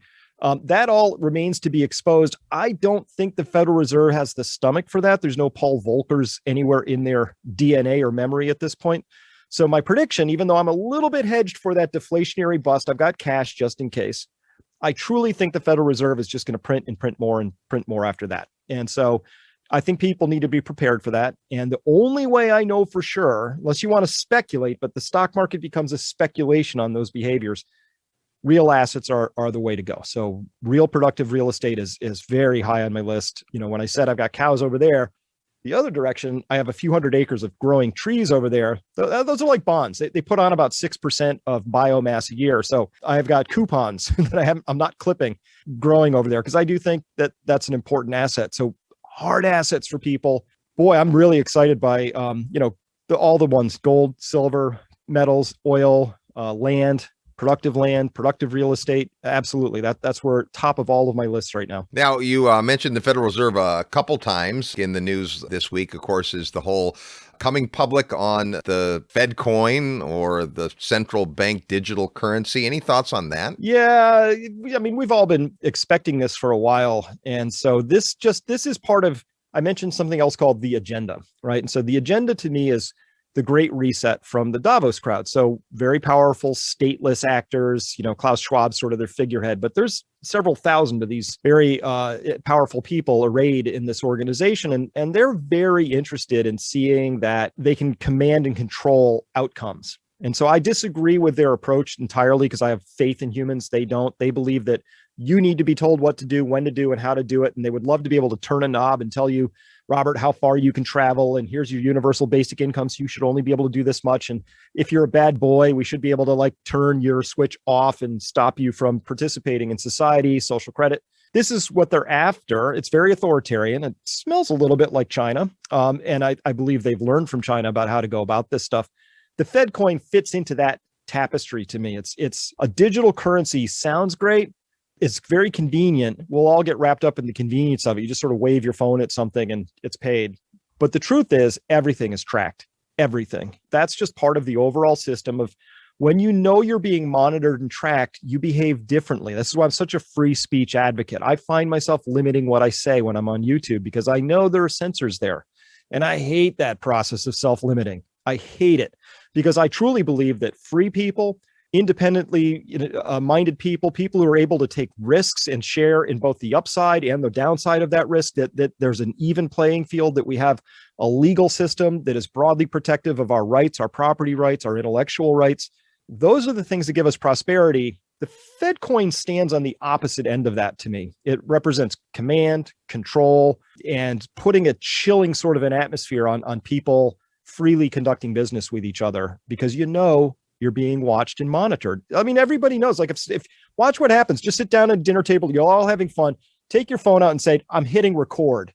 That all remains to be exposed. I don't think the Federal Reserve has the stomach for that. There's no Paul Volckers anywhere in their DNA or memory at this point. So my prediction, even though I'm a little bit hedged for that deflationary bust, I've got cash just in case. I truly think the Federal Reserve is just going to print and print more after that. And so I think people need to be prepared for that. And the only way I know for sure, unless you want to speculate, but the stock market becomes a speculation on those behaviors, real assets are the way to go. So real productive real estate is very high on my list. When I said I've got cows over there, the other direction, I have a few hundred acres of growing trees over there. Those are like bonds. They put on about 6% of biomass a year. So I've got coupons that I'm not clipping growing over there because I do think that that's an important asset. So hard assets for people. Boy, I'm really excited by, all the ones: gold, silver, metals, oil, land, productive real estate. Absolutely. That's where top of all of my lists right now. Now, you mentioned the Federal Reserve a couple times in the news this week, of course, is the whole coming public on the Fed coin or the central bank digital currency. Any thoughts on that? Yeah. I mean, we've all been expecting this for a while. And so this is part of, I mentioned something else called the agenda, right? And so the agenda to me is the Great Reset from the Davos crowd. So very powerful, stateless actors, Klaus Schwab, sort of their figurehead, but there's several thousand of these very powerful people arrayed in this organization. And they're very interested in seeing that they can command and control outcomes. And so I disagree with their approach entirely because I have faith in humans. They don't. They believe that you need to be told what to do, when to do, and how to do it. And they would love to be able to turn a knob and tell you, Robert, how far you can travel. And here's your universal basic income. So you should only be able to do this much. And if you're a bad boy, we should be able to turn your switch off and stop you from participating in society, social credit. This is what they're after. It's very authoritarian. It smells a little bit like China. And I believe they've learned from China about how to go about this stuff. The Fed coin fits into that tapestry to me. It's a digital currency. Sounds great. It's very convenient. We'll all get wrapped up in the convenience of it. You just sort of wave your phone at something and it's paid. But the truth is, everything is tracked. Everything. That's just part of the overall system of when you know you're being monitored and tracked, you behave differently. This is why I'm such a free speech advocate. I find myself limiting what I say when I'm on YouTube because I know there are censors there. And I hate that process of self-limiting. I hate it because I truly believe that free people, independently minded people who are able to take risks and share in both the upside and the downside of that risk, that there's an even playing field, that we have a legal system that is broadly protective of our rights, our property rights, our intellectual rights. Those are the things that give us prosperity. The Fed coin stands on the opposite end of that to me. It represents command, control, and putting a chilling sort of an atmosphere on people freely conducting business with each other because you're being watched and monitored. I mean, everybody knows, if watch what happens, just sit down at a dinner table, you're all having fun, take your phone out and say, I'm hitting record.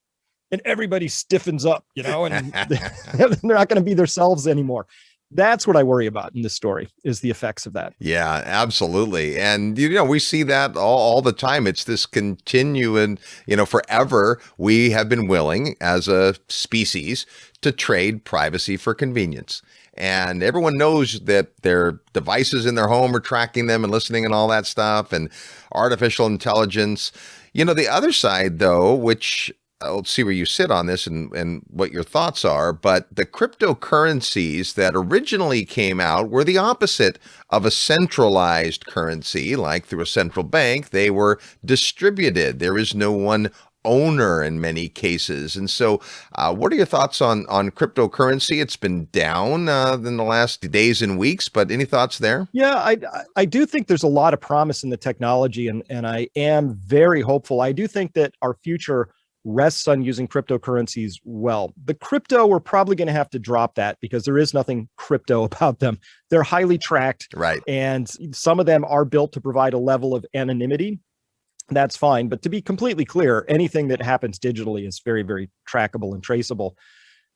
And everybody stiffens up, and they're not going to be themselves anymore. That's what I worry about in this story, is the effects of that. Yeah, absolutely. And, we see that all the time. It's this continuing, forever we have been willing as a species to trade privacy for convenience. And everyone knows that their devices in their home are tracking them and listening and all that stuff, and artificial intelligence. The other side, though, which let's see where you sit on this and what your thoughts are. But the cryptocurrencies that originally came out were the opposite of a centralized currency, like through a central bank. They were distributed. There is no one owner in many cases. And so what are your thoughts on cryptocurrency? It's been down in the last days and weeks, but any thoughts there? Yeah, I do think there's a lot of promise in the technology, and I am very hopeful. I do think that our future rests on using cryptocurrencies well. The crypto, we're probably going to have to drop that because there is nothing crypto about them. They're highly tracked. Right. And some of them are built to provide a level of anonymity. That's fine. But to be completely clear, anything that happens digitally is very, very trackable and traceable.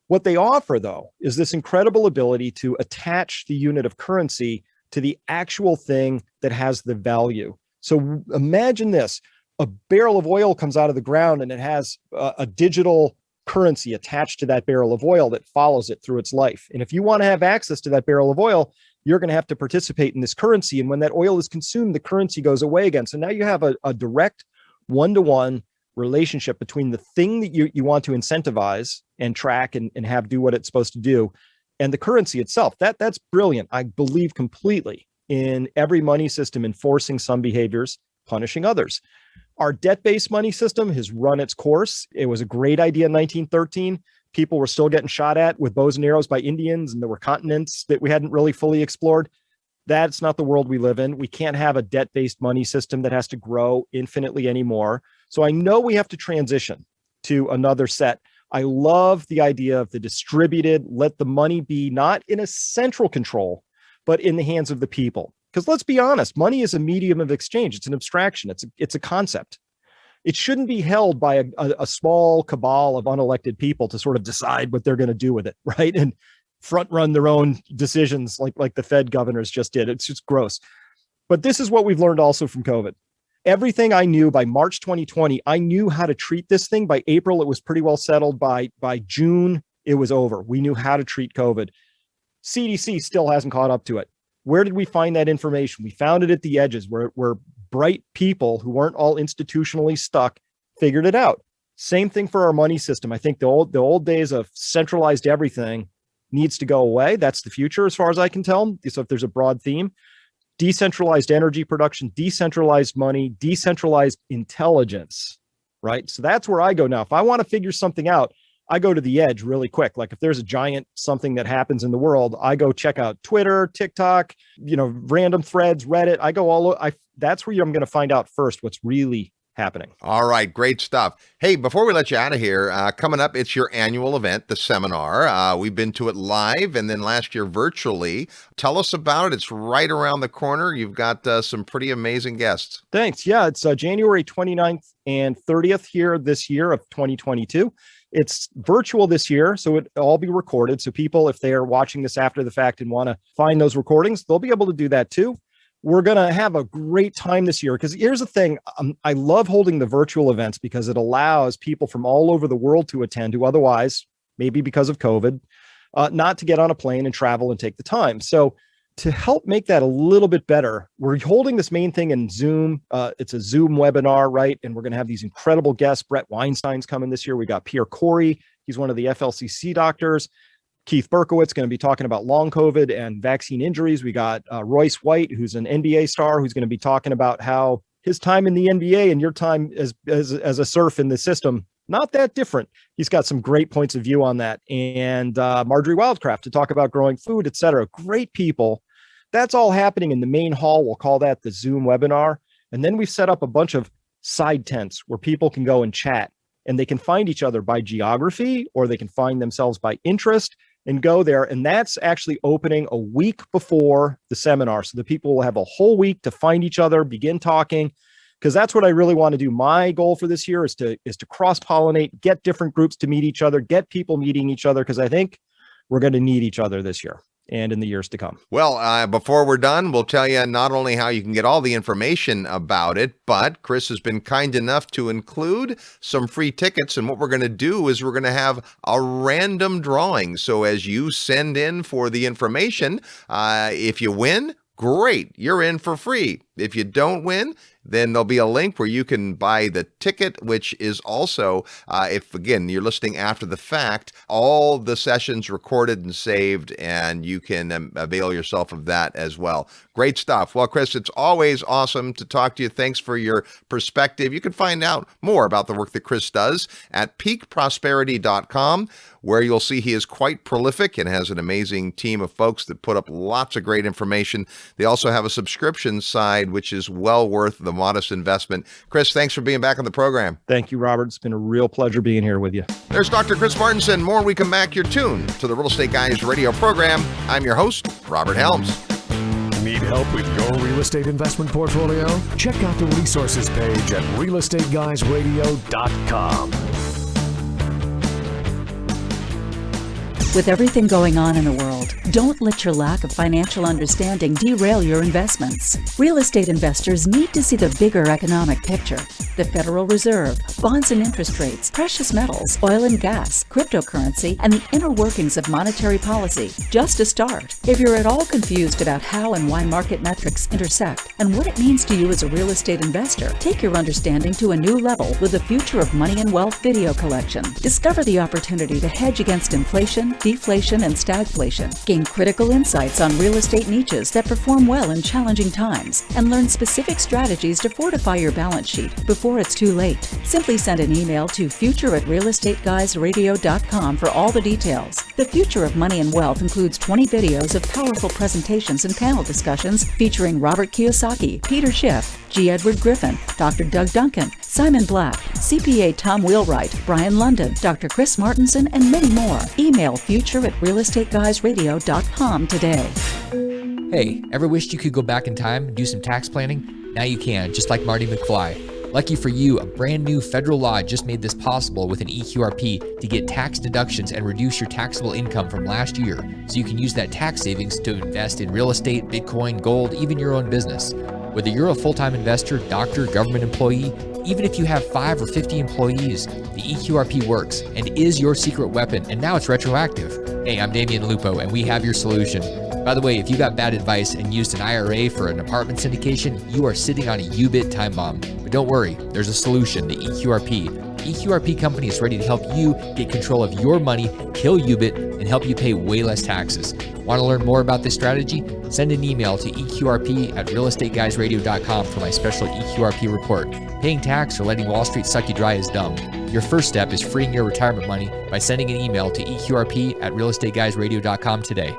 What they offer, though, is this incredible ability to attach the unit of currency to the actual thing that has the value. So imagine this. A barrel of oil comes out of the ground and it has a digital currency attached to that barrel of oil that follows it through its life. And if you want to have access to that barrel of oil, you're going to have to participate in this currency. And when that oil is consumed, the currency goes away again. So now you have a direct one-to-one relationship between the thing that you want to incentivize and track and have do what it's supposed to do and the currency itself. That's brilliant. I believe completely in every money system enforcing some behaviors, punishing others. Our debt-based money system has run its course. It was a great idea in 1913. People were still getting shot at with bows and arrows by Indians, and there were continents that we hadn't really fully explored. That's not the world we live in. We can't have a debt-based money system that has to grow infinitely anymore. So I know we have to transition to another set. I love the idea of the distributed, let the money be not in a central control, but in the hands of the people. Because let's be honest, money is a medium of exchange. It's an abstraction. It's a concept. It shouldn't be held by a small cabal of unelected people to sort of decide what they're going to do with it, right? And front run their own decisions like the Fed governors just did. It's just gross. But this is what we've learned also from COVID. Everything I knew by March 2020, I knew how to treat this thing. By April, it was pretty well settled. By June, it was over. We knew how to treat COVID. CDC still hasn't caught up to it. Where did we find that information? We found it at the edges where bright people who weren't all institutionally stuck figured it out. Same thing for our money system. I think the old days of centralized everything needs to go away. That's the future as far as I can tell. So if there's a broad theme, decentralized energy production, decentralized money, decentralized intelligence, right? So that's where I go now. If I want to figure something out, I go to the edge really quick. Like if there's a giant something that happens in the world, I go check out Twitter, TikTok, random threads, Reddit. That's where I'm going to find out first what's really happening. All right. Great stuff. Hey, before we let you out of here, coming up, it's your annual event, the seminar. We've been to it live and then last year virtually. Tell us about it. It's right around the corner. You've got some pretty amazing guests. Thanks. Yeah, it's January 29th and 30th here this year of 2022. It's virtual this year, so it'll all be recorded. So people, if they are watching this after the fact and want to find those recordings, they'll be able to do that too. We're going to have a great time this year because here's the thing. I love holding the virtual events because it allows people from all over the world to attend who otherwise, maybe because of COVID, not to get on a plane and travel and take the time. So to help make that a little bit better, we're holding this main thing in Zoom. It's a Zoom webinar, right? And we're going to have these incredible guests. Brett Weinstein's coming this year. We got Pierre Corey. He's one of the FLCC doctors. Keith Berkowitz going to be talking about long COVID and vaccine injuries. We got Royce White, who's an NBA star, who's going to be talking about how his time in the NBA and your time as a surf in the system, not that different. He's got some great points of view on that. And Marjorie Wildcraft to talk about growing food, et cetera. Great people. That's all happening in the main hall. We'll call that the Zoom webinar. And then we've set up a bunch of side tents where people can go and chat and they can find each other by geography or they can find themselves by interest and go there. And that's actually opening a week before the seminar. So the people will have a whole week to find each other, begin talking, because that's what I really want to do. My goal for this year is to cross-pollinate, get different groups to meet each other, get people meeting each other, because I think we're going to need each other this year. and in the years to come. Well, before we're done, we'll tell you not only how you can get all the information about it, but Chris has been kind enough to include some free tickets. And what we're going to do is we're going to have a random drawing. So as you send in for the information, if you win, great, you're in for free. If you don't win, then there'll be a link where you can buy the ticket, which is also, if again, you're listening after the fact, all the sessions recorded and saved, and you can avail yourself of that as well. Great stuff. Well, Chris, it's always awesome to talk to you. Thanks for your perspective. You can find out more about the work that Chris does at peakprosperity.com, where you'll see he is quite prolific and has an amazing team of folks that put up lots of great information. They also have a subscription side, which is well worth the modest investment. Chris, thanks for being back on the program. Thank you, Robert. It's been a real pleasure being here with you. There's Dr. Chris Martenson. More when we come back. You're tuned to the Real Estate Guys radio program. I'm your host, Robert Helms. Need help with your real estate investment portfolio? Check out the resources page at realestateguysradio.com. With everything going on in the world, don't let your lack of financial understanding derail your investments. Real estate investors need to see the bigger economic picture. The Federal Reserve, bonds and interest rates, precious metals, oil and gas, cryptocurrency, and the inner workings of monetary policy, just to start. If you're at all confused about how and why market metrics intersect and what it means to you as a real estate investor, take your understanding to a new level with the Future of Money and Wealth video collection. Discover the opportunity to hedge against inflation, deflation, and stagflation. Gain critical insights on real estate niches that perform well in challenging times, and learn specific strategies to fortify your balance sheet before it's too late. Simply send an email to future@realestateguysradio.com for all the details. The Future of Money and Wealth includes 20 videos of powerful presentations and panel discussions featuring Robert Kiyosaki, Peter Schiff, G. Edward Griffin, Dr. Doug Duncan, Simon Black, CPA Tom Wheelwright, Brian London, Dr. Chris Martenson, and many more. Email future@realestateguysradio.com today. Hey, ever wished you could go back in time and do some tax planning? Now you can, just like Marty McFly. Lucky for you, a brand new federal law just made this possible with an EQRP to get tax deductions and reduce your taxable income from last year, so you can use that tax savings to invest in real estate, Bitcoin, gold, even your own business. Whether you're a full-time investor, doctor, government employee, even if you have 5 or 50 employees, the EQRP works and is your secret weapon, and now it's retroactive. Hey, I'm Damian Lupo, and we have your solution. By the way, if you got bad advice and used an IRA for an apartment syndication, you are sitting on a U-bit time bomb. But don't worry, there's a solution, the EQRP. The EQRP company is ready to help you get control of your money, kill U-bit, and help you pay way less taxes. Want to learn more about this strategy? Send an email to eqrp@realestateguysradio.com for my special EQRP report. Paying tax or letting Wall Street suck you dry is dumb. Your first step is freeing your retirement money by sending an email to eqrp@realestateguysradio.com today.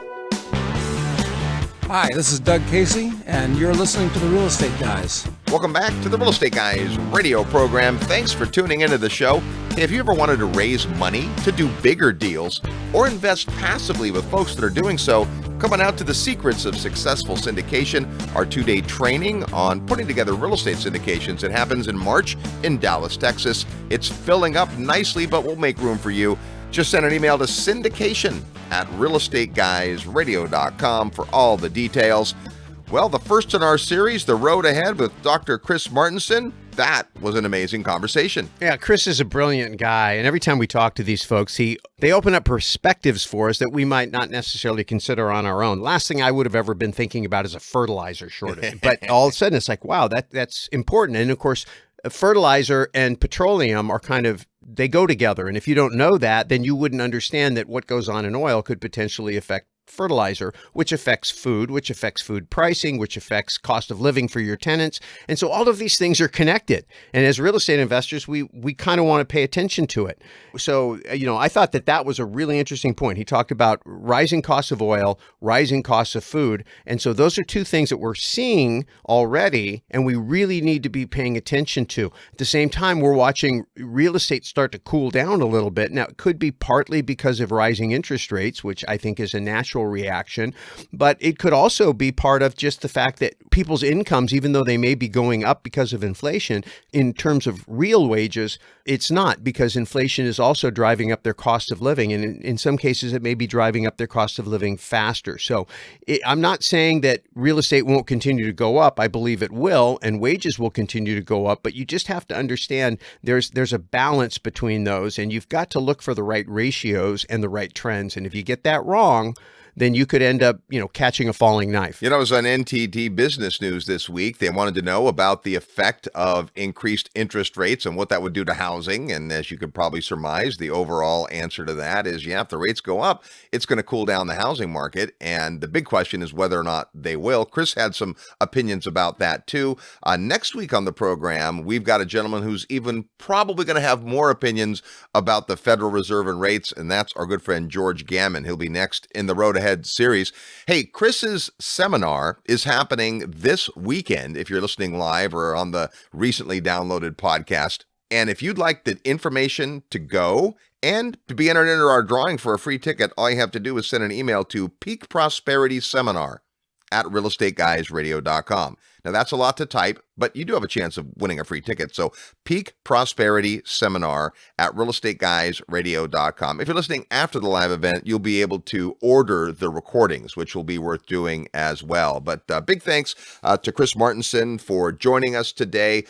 Hi, this is Doug Casey, and you're listening to The Real Estate Guys. Welcome back to the Real Estate Guys radio program. Thanks for tuning into the show. If you ever wanted to raise money to do bigger deals or invest passively with folks that are doing so, come on out to the Secrets of Successful Syndication, our 2-day training on putting together real estate syndications. It happens in March in Dallas, Texas. It's filling up nicely, but we'll make room for you. Just send an email to syndication@realestateguysradio.com for all the details. Well, the first in our series, The Road Ahead with Dr. Chris Martenson. That was an amazing conversation. Yeah, Chris is a brilliant guy, and every time we talk to these folks, they open up perspectives for us that we might not necessarily consider on our own. Last thing I would have ever been thinking about is a fertilizer shortage, but all of a sudden it's like, wow, that's important. And of course, fertilizer and petroleum are they go together. And if you don't know that, then you wouldn't understand that what goes on in oil could potentially affect fertilizer, which affects food pricing, which affects cost of living for your tenants. And so all of these things are connected. And as real estate investors, we kind of want to pay attention to it. So, I thought that was a really interesting point. He talked about rising costs of oil, rising costs of food. And so those are two things that we're seeing already, and we really need to be paying attention to. At the same time, we're watching real estate start to cool down a little bit. Now, it could be partly because of rising interest rates, which I think is a natural natural reaction, but it could also be part of just the fact that people's incomes, even though they may be going up because of inflation, in terms of real wages, it's not, because inflation is also driving up their cost of living. And in some cases, it may be driving up their cost of living faster. So I'm not saying that real estate won't continue to go up. I believe it will, and wages will continue to go up. But you just have to understand there's a balance between those, and you've got to look for the right ratios and the right trends. And if you get that wrong, then you could end up, catching a falling knife. It was on NTD Business News this week. They wanted to know about the effect of increased interest rates and what that would do to housing. And as you could probably surmise, the overall answer to that is, if the rates go up, it's going to cool down the housing market. And the big question is whether or not they will. Chris had some opinions about that too. Next week on the program, we've got a gentleman who's even probably going to have more opinions about the Federal Reserve and rates, and that's our good friend George Gammon. He'll be next in the Road Ahead series. Hey, Chris's seminar is happening this weekend if you're listening live or on the recently downloaded podcast. And if you'd like the information to go and to be entered into our drawing for a free ticket, all you have to do is send an email to Peak Prosperity Seminar at realestateguysradio.com. Now, that's a lot to type, but you do have a chance of winning a free ticket. So Peak Prosperity Seminar at realestateguysradio.com. If you're listening after the live event, you'll be able to order the recordings, which will be worth doing as well. But big thanks to Chris Martenson for joining us today.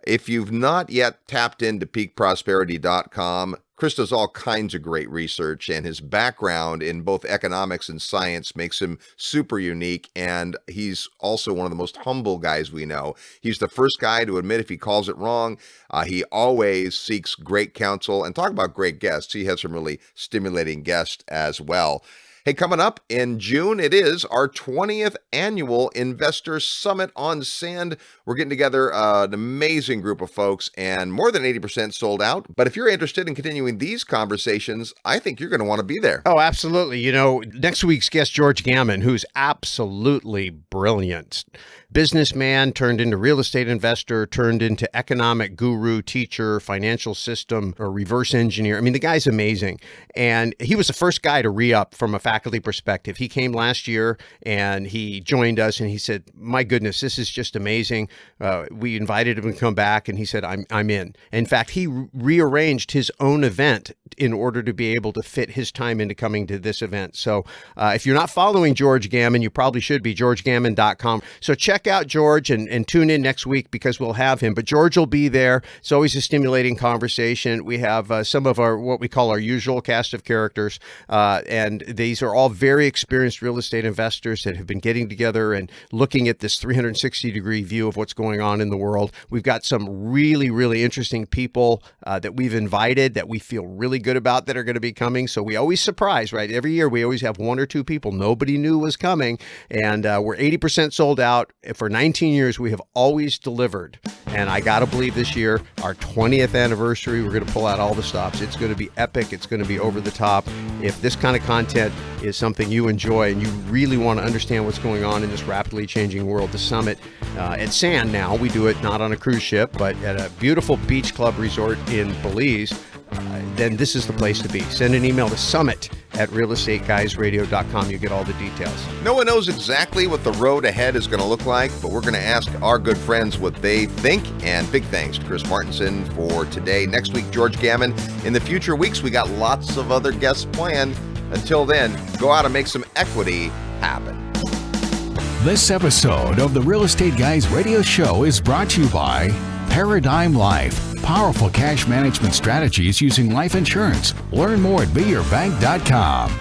If you've not yet tapped into peakprosperity.com, Chris does all kinds of great research, and his background in both economics and science makes him super unique, and he's also one of the most humble guys we know. He's the first guy to admit if he calls it wrong. He always seeks great counsel, and talk about great guests. He has some really stimulating guests as well. Hey, coming up in June, it is our 20th annual Investor Summit on Sand. We're getting together an amazing group of folks, and more than 80% sold out. But if you're interested in continuing these conversations, I think you're going to want to be there. Oh, absolutely. Next week's guest, George Gammon, who's absolutely brilliant. Businessman turned into real estate investor, turned into economic guru, teacher, financial system, or reverse engineer. I mean, the guy's amazing. And he was the first guy to re-up from a faculty perspective. He came last year and he joined us and he said, my goodness, this is just amazing. We invited him to come back and he said, I'm in. In fact, he rearranged his own event in order to be able to fit his time into coming to this event. So if you're not following George Gammon, you probably should be, georgegammon.com. So check out George and tune in next week because we'll have him. But George will be there. It's always a stimulating conversation. We have some of our what we call our usual cast of characters, and these are all very experienced real estate investors that have been getting together and looking at this 360-degree view of what's going on in the world. We've got some really, really interesting people that we've invited that we feel really good about that are going to be coming. So we always surprise, right? Every year we always have one or two people nobody knew was coming, and we're 80% sold out. For 19 years, we have always delivered. And I got to believe this year, our 20th anniversary, we're going to pull out all the stops. It's going to be epic. It's going to be over the top. If this kind of content is something you enjoy and you really want to understand what's going on in this rapidly changing world, the summit at Sand now, we do it not on a cruise ship, but at a beautiful beach club resort in Belize, then this is the place to be. Send an email to summit@realestateguysradio.com. You get all the details. No one knows exactly what the road ahead is going to look like, but we're going to ask our good friends what they think. And big thanks to Chris Martenson for today. Next week, George Gammon. In the future weeks, we got lots of other guests planned. Until then, go out and make some equity happen. This episode of the Real Estate Guys radio show is brought to you by Paradigm Life. Powerful cash management strategies using life insurance. Learn more at beyourbank.com.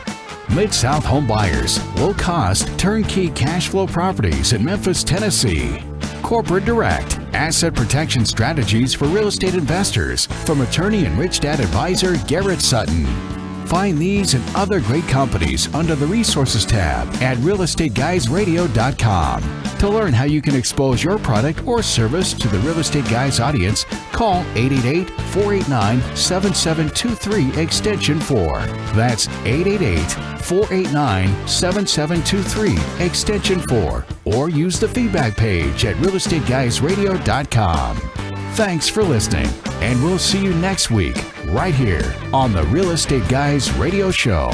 Mid-South Home Buyers. Low-cost, turnkey cash flow properties in Memphis, Tennessee. Corporate Direct. Asset protection strategies for real estate investors. From attorney and rich dad advisor Garrett Sutton. Find these and other great companies under the Resources tab at realestateguysradio.com. To learn how you can expose your product or service to the Real Estate Guys audience, call 888-489-7723 extension 4. That's 888-489-7723 extension 4. Or use the feedback page at realestateguysradio.com. Thanks for listening, and we'll see you next week right here on the Real Estate Guys Radio Show.